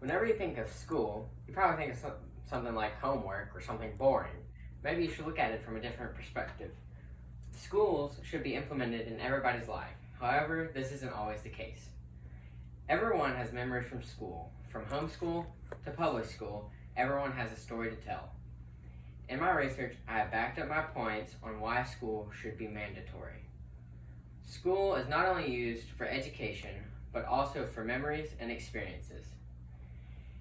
Whenever you think of school, you probably think of something like homework or something boring. Maybe you should look at it from a different perspective. Schools should be implemented in everybody's life. However, this isn't always the case. Everyone has memories from school. From homeschool to public school, everyone has a story to tell. In my research, I have backed up my points on why school should be mandatory. School is not only used for education, but also for memories and experiences.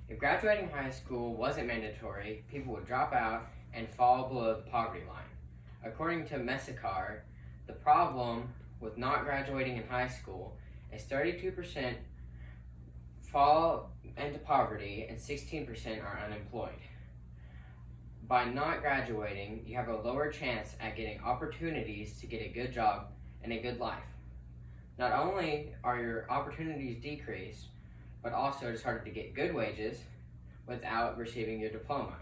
If graduating high school wasn't mandatory, people would drop out and fall below the poverty line. According to Messacar, the problem with not graduating in high school is 32% fall into poverty and 16% are unemployed. By not graduating, you have a lower chance at getting opportunities to get a good job and a good life. Not only are your opportunities decreased, but also it's harder to get good wages without receiving your diploma.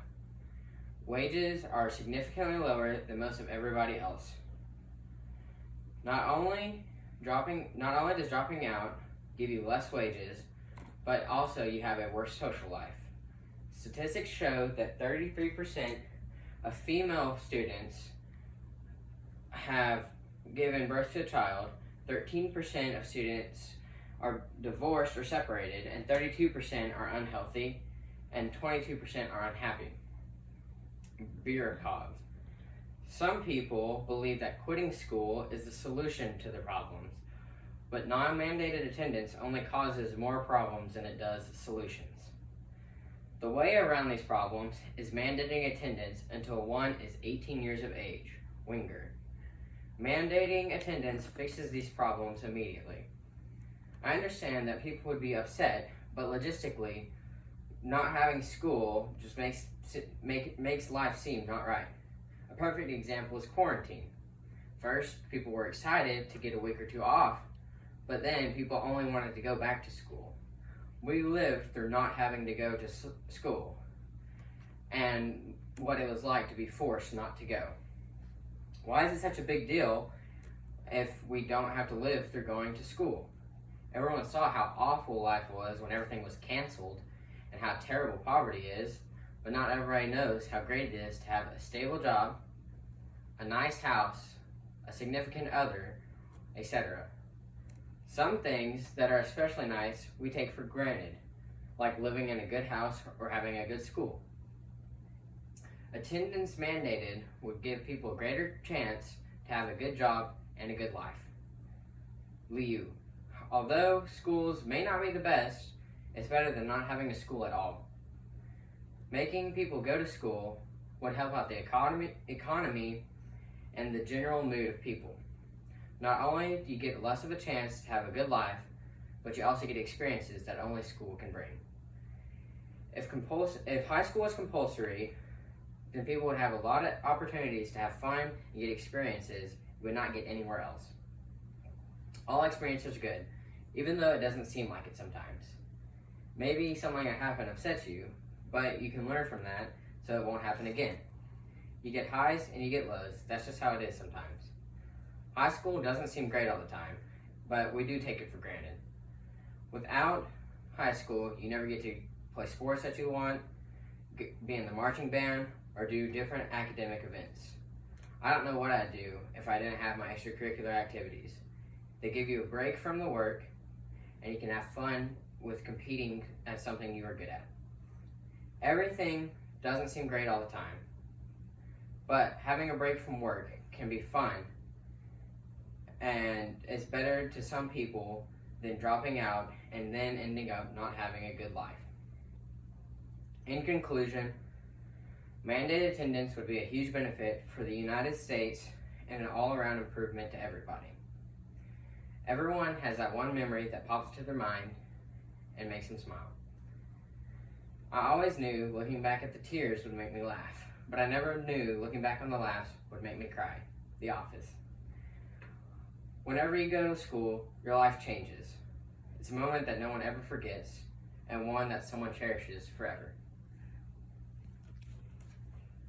Wages are significantly lower than most of everybody else. Not only does dropping out give you less wages, but also you have a worse social life. Statistics show that 33% of female students have given birth to a child, 13% of students are divorced or separated, and 32% are unhealthy, and 22% are unhappy. Birkov. Some people believe that quitting school is the solution to the problems, but non-mandated attendance only causes more problems than it does solutions. The way around these problems is mandating attendance until one is 18 years of age. Winger. Mandating attendance fixes these problems immediately. I understand that people would be upset, but logistically, not having school just makes life seem not right. A perfect example is quarantine. First, people were excited to get a week or two off, but then people only wanted to go back to school. We lived through not having to go to school and what it was like to be forced not to go. Why is it such a big deal if we don't have to live through going to school? Everyone saw how awful life was when everything was canceled and how terrible poverty is, but not everybody knows how great it is to have a stable job, a nice house, a significant other, etc. Some things that are especially nice we take for granted, like living in a good house or having a good school. Attendance mandated would give people a greater chance to have a good job and a good life. Liu. Although schools may not be the best, it's better than not having a school at all. Making people go to school would help out the economy and the general mood of people. Not only do you get less of a chance to have a good life, but you also get experiences that only school can bring. If high school was compulsory, then people would have a lot of opportunities to have fun and get experiences you would not get anywhere else. All experiences are good, even though it doesn't seem like it sometimes. Maybe something that happened upsets you, but you can learn from that so it won't happen again. You get highs and you get lows. That's just how it is sometimes. High school doesn't seem great all the time, but we do take it for granted. Without high school, you never get to play sports that you want, be in the marching band, or do different academic events. I don't know what I'd do if I didn't have my extracurricular activities. They give you a break from the work, and you can have fun with competing at something you are good at. Everything doesn't seem great all the time, but having a break from work can be fun, and it's better to some people than dropping out and then ending up not having a good life. In conclusion, mandated attendance would be a huge benefit for the United States and an all-around improvement to everybody. Everyone has that one memory that pops into their mind and makes them smile. I always knew looking back at the tears would make me laugh, but I never knew looking back on the laughs would make me cry. The Office. Whenever you go to school, your life changes. It's a moment that no one ever forgets, and one that someone cherishes forever.